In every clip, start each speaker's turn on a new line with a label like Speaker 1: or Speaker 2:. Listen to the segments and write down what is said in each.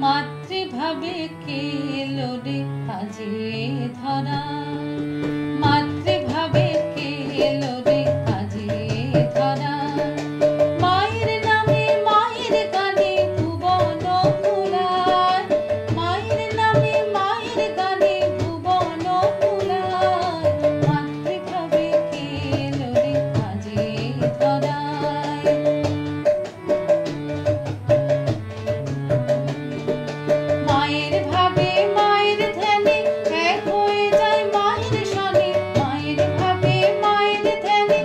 Speaker 1: মাতৃভাবে কে এলো রে কাজে ধরা, মাতৃভাবে কে এলো রে কাজে ধরা। মায়ের নামে মায়ের গানে ভুবন ফুলায়, মায়ের নামে মায়ের গানে ভুবন ফুলায়। মাতৃভাবে কে এলো রে কাজে ধরায়। মায়ের ভাবে মায়ের ধ্যানে এক হয়ে যায় মায়ের সনে, মায়ের ভাবে মায়ের ধ্যানে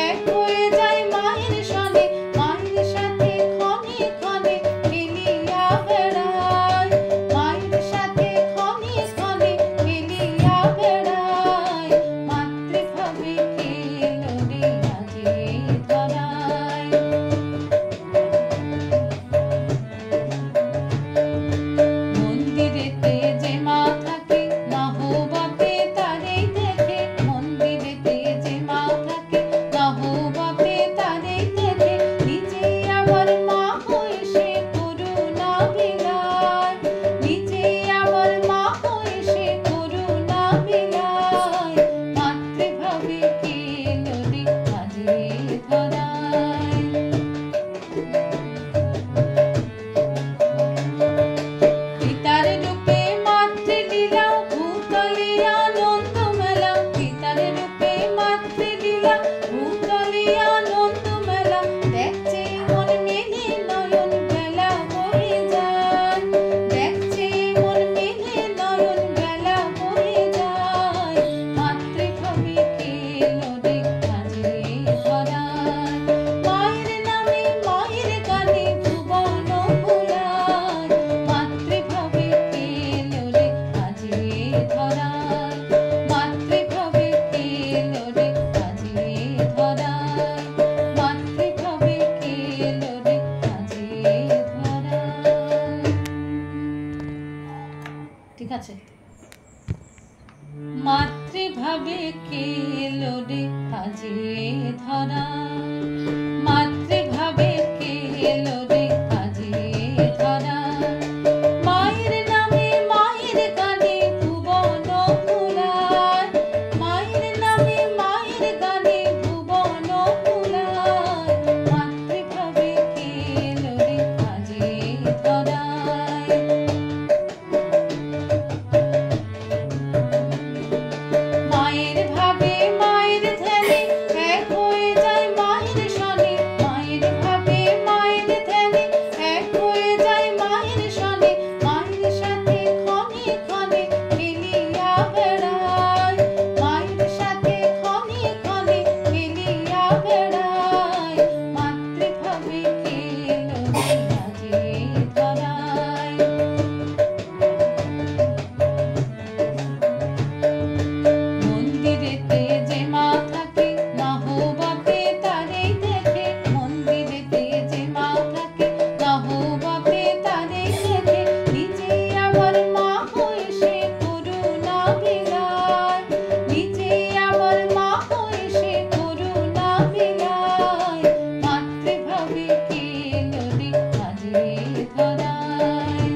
Speaker 1: এক হয়ে যায় মায়ের সনে। মায়ের সাথে ক্ষণে ক্ষণে খেলিয়া বেড়ায়, মায়ের সাথে ক্ষণে ক্ষণে খেলিয়া বেড়ায়। মাতৃভাবে কে এলো রে কাজে ধরায়। মন্দিরেতে যে মা থাকে নাহো বাপে তারেই দেখে, মন্দিরেতে যে মা থাকে নাহো বাপে তারেই দেখে। নিজে আমার মা হয়ে সে করুণা বিলায়, নিজে আমার মা হয়ে সে করুণা বিলায়। মাতৃভাবে কে এলো রে কাজে ধরায়। পিতার রূপে মাতৃলীলা ভূতলে আনন্দ মেলা, পিতার রূপে মাতৃলীলা ভূতলে আনন্দ মেলা। দেখছে মন মেলে নয়ন বেলা বয়ে যায়, দেখছে মন মেলে নয়ন বেলা বয়ে যায়। মাতৃভাবে কে এলো রে কাজে ধরায়। মায়ের নামে মায়ের গানে ভুবন ফুলায়। মাতৃভাবে কে এলো রে কাজে ধরায়, মাতৃভাবে কে এলো রে কাজে ধরায়, মাতৃভাবে কে এলো রে কাজে ধরায়। ঠিক আছে। মাতৃভাবে কে এলো রে কাজে ধরায়, মাতৃভাবে কে এলো রে কাজে ধরায়। মায়ের নামে মায়ের গানে ভুবন ফুলায়, মায়ের নামে মায়ের গানে ভুবন ফুলায়। মাতৃভাবে কে এলো রে কাজে ধরায়। মায়ের ভাবে মায়ের ধ্যানে এক হয়ে যায় মায়ের সনে, মায়ের ভাবে মায়ের ধ্যানে এক হয়ে যায় মায়ের সনে। মায়ের সাথে ক্ষণে ক্ষণে খেলিয়া বেড়ায়, মায়ের সাথে ক্ষণে ক্ষণে খেলিয়া বেড়ায়। মাতৃভাবে কে এলো রে কাজে ধরায়। মন্দিরেতে যে মা থাকে নাহো বাপে তারেই দেখে, মন্দিরেতে যে মা থাকে নাহো বাপে তারেই দেখে। নিজে আমার মা হয়ে সে করুণা বিলায়, নিজে আমার মা হয়ে সে করুণা বিলায়। মাতৃভাবে কে এলো রে কাজে ধরায়।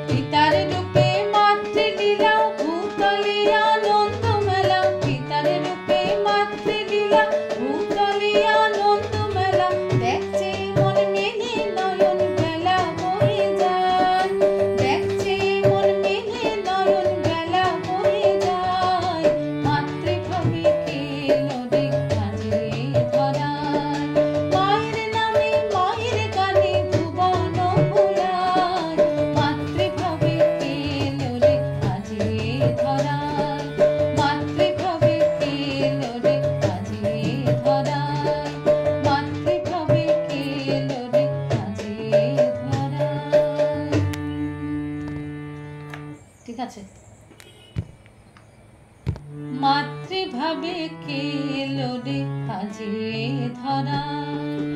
Speaker 1: পিতার রূপে মাতৃলীলা ভূতলে আনন্দ মেলা, পিতার রূপে মাতৃলীলা ভূতলে আনন্দ মেলা। দেখছে মন মেলে নয়ন বেলা বয়ে যায়, দেখছে মন মেলে নয়ন বেলা বয়ে যায়। মাতৃভাবে কে এলো রে কাজে ধরায়। মায়ের নামে মায়ের গানে ভুবন ফুলায়। মাতৃভাবে কে এলো রে কাজে ধরায়, মাতৃভাবে কে এলো রে কাজে ধরায়, মাতৃভাবে কে এলো রে কাজে ধরায়। ঠিক আছে। মাতৃভাবে কে এলো রে কাজে ধরায়।